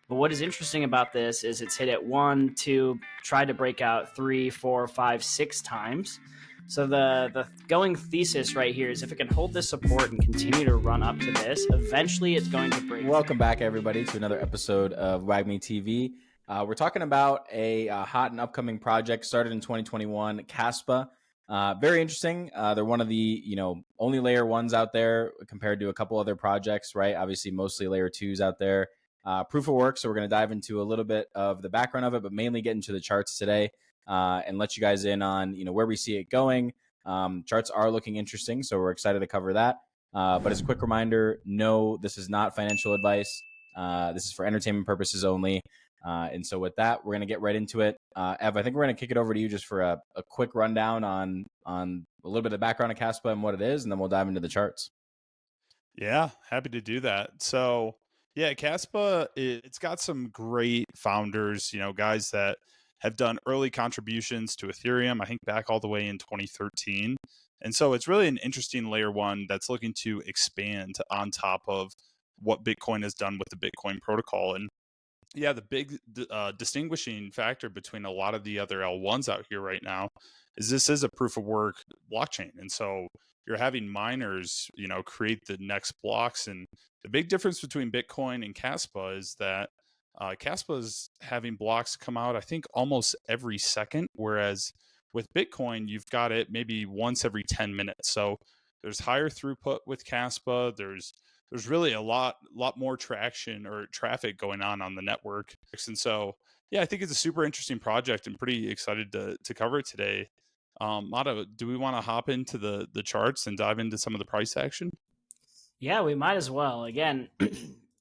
But what is interesting about this is it's hit at 1, 2, tried to break out 3, 4, 5, 6 times. So the going thesis right here is if it can hold this support and continue to run up to this, eventually it's going to break. Welcome back, everybody, to another episode of WagmiTV. We're talking about a hot and upcoming project started in 2021, KASPA. Very interesting. They're one of the only layer ones out there compared to a couple other projects, right? Obviously, mostly layer twos out there. Proof of work. So we're going to dive into a little bit of the background of it, but mainly get into the charts today and let you guys in on where we see it going. Charts are looking interesting, so we're excited to cover that. But as a quick reminder, no, this is not financial advice. This is for entertainment purposes only. And so with that, we're going to get right into it. Ev, I think we're going to kick it over to you just for a quick rundown on a little bit of background of KASPA and what it is, and then we'll dive into the charts. Yeah, happy to do that. So yeah, KASPA, it's got some great founders, guys that have done early contributions to Ethereum, I think back all the way in 2013. And so it's really an interesting layer one that's looking to expand on top of what Bitcoin has done with the Bitcoin protocol. And yeah, the big distinguishing factor between a lot of the other L1s out here right now is this is a proof of work blockchain. And so you're having miners, create the next blocks. And the big difference between Bitcoin and KASPA is that KASPA is having blocks come out, I think, almost every second, whereas with Bitcoin, you've got it maybe once every 10 minutes. So there's higher throughput with KASPA. There's really a lot more traction or traffic going on the network. And so, yeah, I think it's a super interesting project and pretty excited to cover it today. Mata, do we want to hop into the charts and dive into some of the price action? Yeah, we might as well. Again,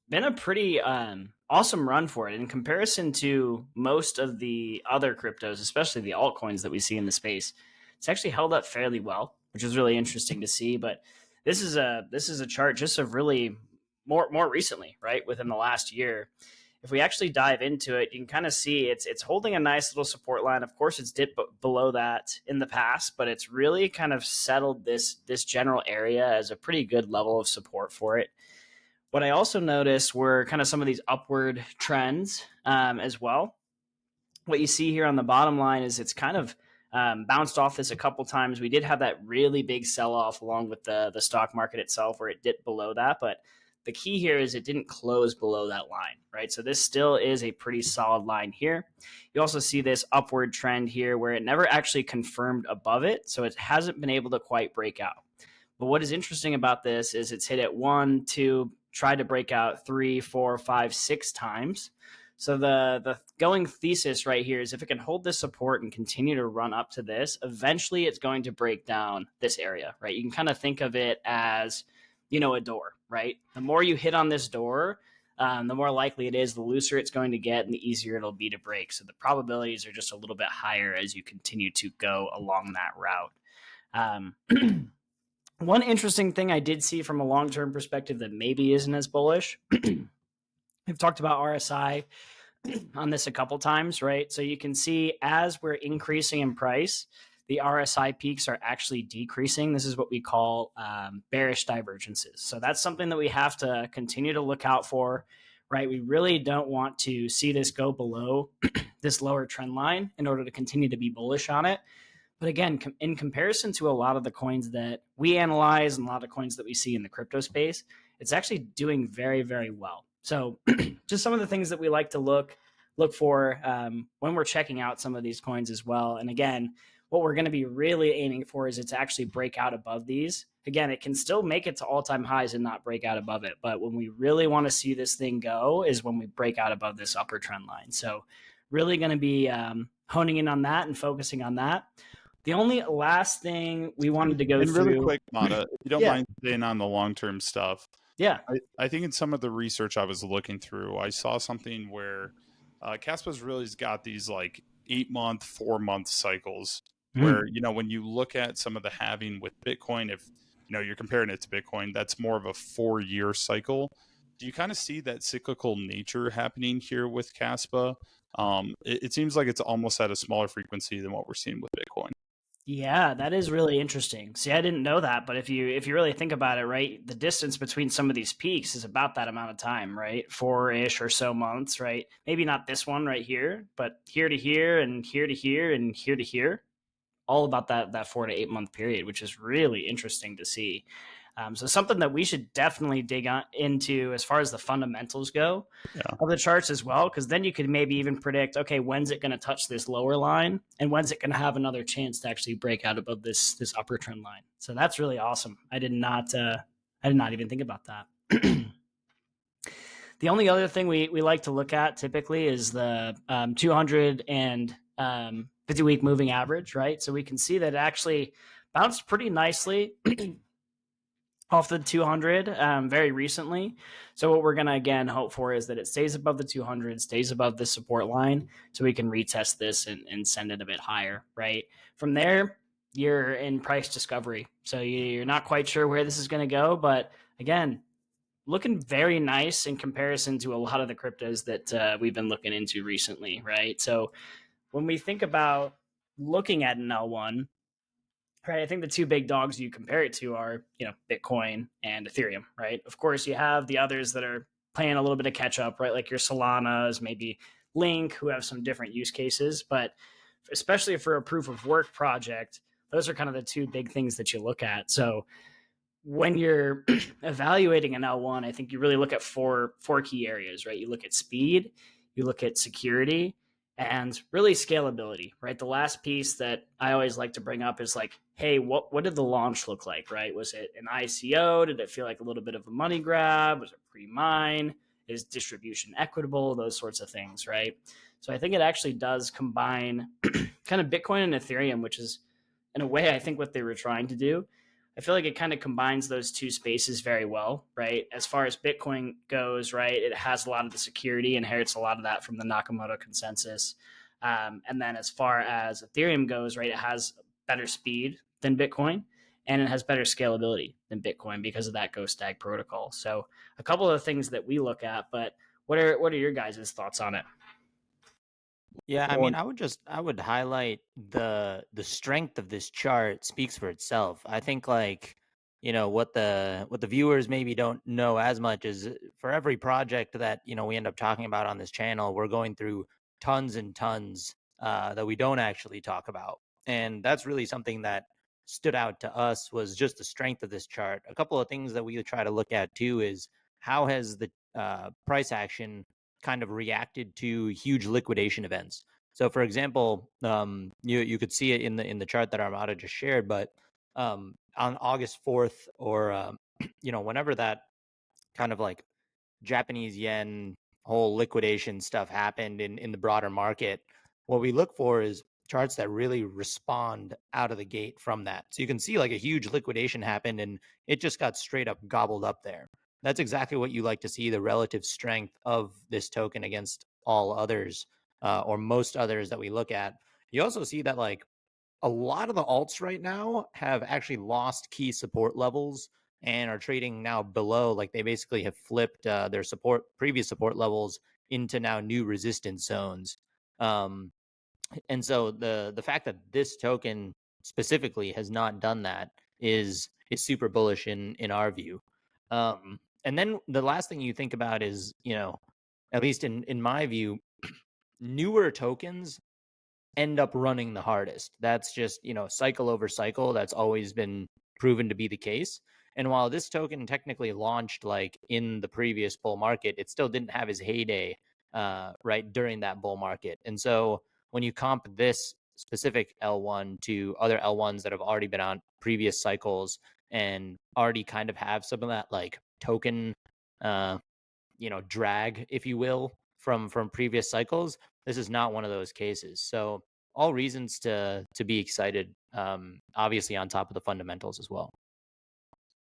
been a pretty awesome run for it in comparison to most of the other cryptos, especially the altcoins that we see in the space. It's actually held up fairly well, which is really interesting to see. But this is a chart just of really more recently, right, within the last year. If we actually dive into it, you can kind of see it's holding a nice little support line. Of course, it's dipped below that in the past, but it's really kind of settled this general area as a pretty good level of support for it. What I also noticed were kind of some of these upward trends as well. What you see here on the bottom line is it's kind of bounced off this a couple times. We did have that really big sell-off along with the stock market itself where it dipped below that, but the key here is it didn't close below that line, right? So this still is a pretty solid line here. You also see this upward trend here where it never actually confirmed above it, so it hasn't been able to quite break out. But what is interesting about this is it's hit at 1, 2, tried to break out 3, 4, 5, 6 times. So the going thesis right here is if it can hold this support and continue to run up to this, eventually it's going to break down this area, right? You can kind of think of it as, a door, right? The more you hit on this door, the more likely it is, the looser it's going to get and the easier it'll be to break. So the probabilities are just a little bit higher as you continue to go along that route. One interesting thing I did see from a long-term perspective that maybe isn't as bullish, we've talked about RSI on this a couple times, right? So you can see as we're increasing in price, the RSI peaks are actually decreasing. This is what we call bearish divergences. So that's something that we have to continue to look out for, right? We really don't want to see this go below this lower trend line in order to continue to be bullish on it. But again, in comparison to a lot of the coins that we analyze and a lot of coins that we see in the crypto space, it's actually doing very, very well. So just some of the things that we like to look for when we're checking out some of these coins as well. And again, what we're going to be really aiming for is it to actually break out above these. Again, it can still make it to all-time highs and not break out above it. But when we really want to see this thing go is when we break out above this upper trend line. So really going to be honing in on that and focusing on that. The only last thing we wanted to go through... really quick, Mata, if you don't mind staying on the long-term stuff. Yeah. I think in some of the research I was looking through, I saw something where KASPA's really got these like 8-month, 4-month cycles where, when you look at some of the halving with Bitcoin, if, you're comparing it to Bitcoin, that's more of a 4-year cycle. Do you kind of see that cyclical nature happening here with KASPA? It seems like it's almost at a smaller frequency than what we're seeing with Bitcoin. Yeah, that is really interesting. See, I didn't know that, but if you really think about it, right, the distance between some of these peaks is about that amount of time, right? 4-ish or so months, right? Maybe not this one right here, but here to here and here to here and here to here, all about that 4 to 8 month period, which is really interesting to see. So something that we should definitely dig into as far as the fundamentals go Yeah. of the charts as well, because then you could maybe even predict, okay, when's it going to touch this lower line, and when's it going to have another chance to actually break out above this upper trend line. So that's really awesome. I did not even think about that. The only other thing we like to look at typically is the 200 and 50-week moving average, right? So we can see that it actually bounced pretty nicely off the 200 very recently. So what we're going to again hope for is that it stays above the 200, stays above the support line, so we can retest this and send it a bit higher, right? From there, you're in price discovery. So you're not quite sure where this is going to go, but again, looking very nice in comparison to a lot of the cryptos that we've been looking into recently, right? So when we think about looking at an L1, right, I think the two big dogs you compare it to are, Bitcoin and Ethereum, right? Of course, you have the others that are playing a little bit of catch up, right? Like your Solanas, maybe Link, who have some different use cases, but especially for a proof of work project, those are kind of the two big things that you look at. So when you're evaluating an L1, I think you really look at four key areas, right? You look at speed, you look at security, and really scalability, right? The last piece that I always like to bring up is like, hey, what did the launch look like, right? Was it an ICO? Did it feel like a little bit of a money grab? Was it pre-mine? Is distribution equitable? Those sorts of things, right? So I think it actually does combine kind of Bitcoin and Ethereum, which is in a way I think what they were trying to do. I feel like it kind of combines those two spaces very well, right? As far as Bitcoin goes, right, it has a lot of the security, inherits a lot of that from the Nakamoto consensus. And then as far as Ethereum goes, right, it has better speed than Bitcoin, and it has better scalability than Bitcoin because of that Ghost Stag protocol. So a couple of things that we look at, but what are your guys' thoughts on it? Yeah, I Well, mean, I would highlight the strength of this chart speaks for itself. I think like, what the viewers maybe don't know as much is for every project that, we end up talking about on this channel, we're going through tons and tons that we don't actually talk about. And that's really something that stood out to us was just the strength of this chart. A couple of things that we try to look at too is how has the price action kind of reacted to huge liquidation events. So, for example, you could see it in the chart that Armada just shared, but on August 4th, or whenever that kind of like Japanese yen whole liquidation stuff happened in the broader market, what we look for is charts that really respond out of the gate from that. So you can see like a huge liquidation happened and it just got straight up gobbled up there. That's exactly what you like to see, the relative strength of this token against all others, or most others that we look at. You also see that like a lot of the alts right now have actually lost key support levels and are trading now below. Like they basically have flipped their previous support levels into now new resistance zones. And so the fact that this token specifically has not done that is super bullish in our view. And then the last thing you think about is, at least in my view, newer tokens end up running the hardest. That's just, cycle over cycle. That's always been proven to be the case. And while this token technically launched like in the previous bull market, it still didn't have his heyday right during that bull market. And so when you comp this specific L1 to other L1s that have already been on previous cycles and already kind of have some of that like token uh drag, if you will, from previous cycles, this is not one of those cases. So all reasons to be excited, obviously on top of the fundamentals as well.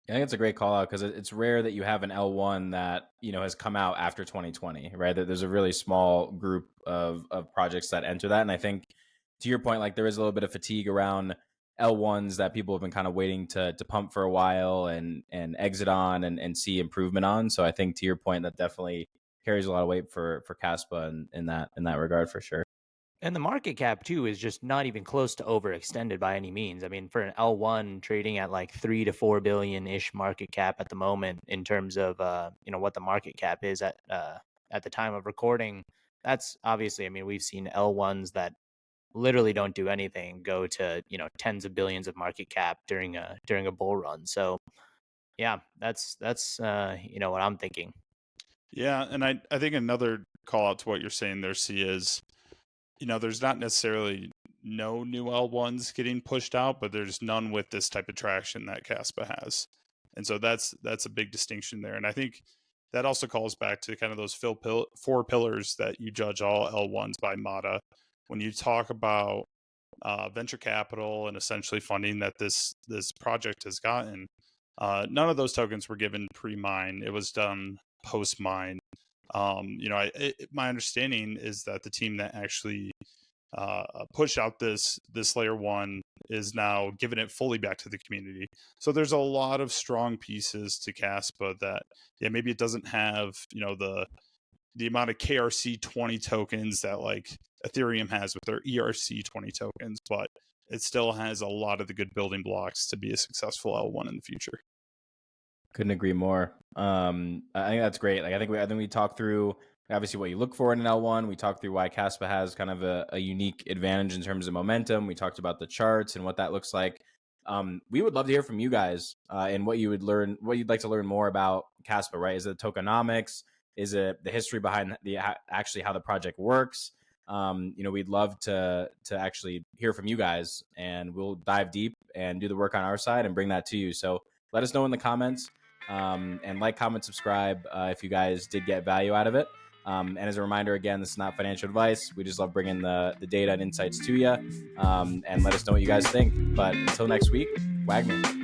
I think it's a great call out because it's rare that you have an L1 that has come out after 2020, right? That there's a really small group of projects that enter that, and I think to your point, like there is a little bit of fatigue around L1s that people have been kind of waiting to pump for a while and exit on and see improvement on. So I think to your point, that definitely carries a lot of weight for KASPA in that regard for sure. And the market cap too is just not even close to overextended by any means. I mean, for an L1 trading at like 3 to 4 billion ish market cap at the moment, in terms of what the market cap is at the time of recording, that's obviously, I mean, we've seen L1s that literally don't do anything go to tens of billions of market cap during a bull run. So yeah, that's what I'm thinking. Yeah, and I think another call out to what you're saying there, C, is there's not necessarily no new L1s getting pushed out, but there's none with this type of traction that KASPA has. And so that's a big distinction there. And I think that also calls back to kind of those four pillars that you judge all L1s by MATA. When you talk about venture capital and essentially funding that this project has gotten, none of those tokens were given pre-mine. It was done post-mine. My understanding is that the team that actually push out this layer one is now giving it fully back to the community. So there's a lot of strong pieces to KASPA that, maybe it doesn't have, the amount of KRC 20 tokens that like Ethereum has with their ERC 20 tokens, but it still has a lot of the good building blocks to be a successful L1 in the future. Couldn't agree more. I think that's great. Like I think we talked through obviously what you look for in an L1. We talked through why KASPA has kind of a unique advantage in terms of momentum. We talked about the charts and what that looks like. We would love to hear from you guys and what you'd like to learn more about KASPA, right? Is it tokenomics? Is it the history behind actually how the project works? We'd love to actually hear from you guys, and we'll dive deep and do the work on our side and bring that to you. So let us know in the comments, and like, comment, subscribe if you guys did get value out of it. And as a reminder, again, this is not financial advice. We just love bringing the data and insights to you, and let us know what you guys think. But until next week, Wagmi.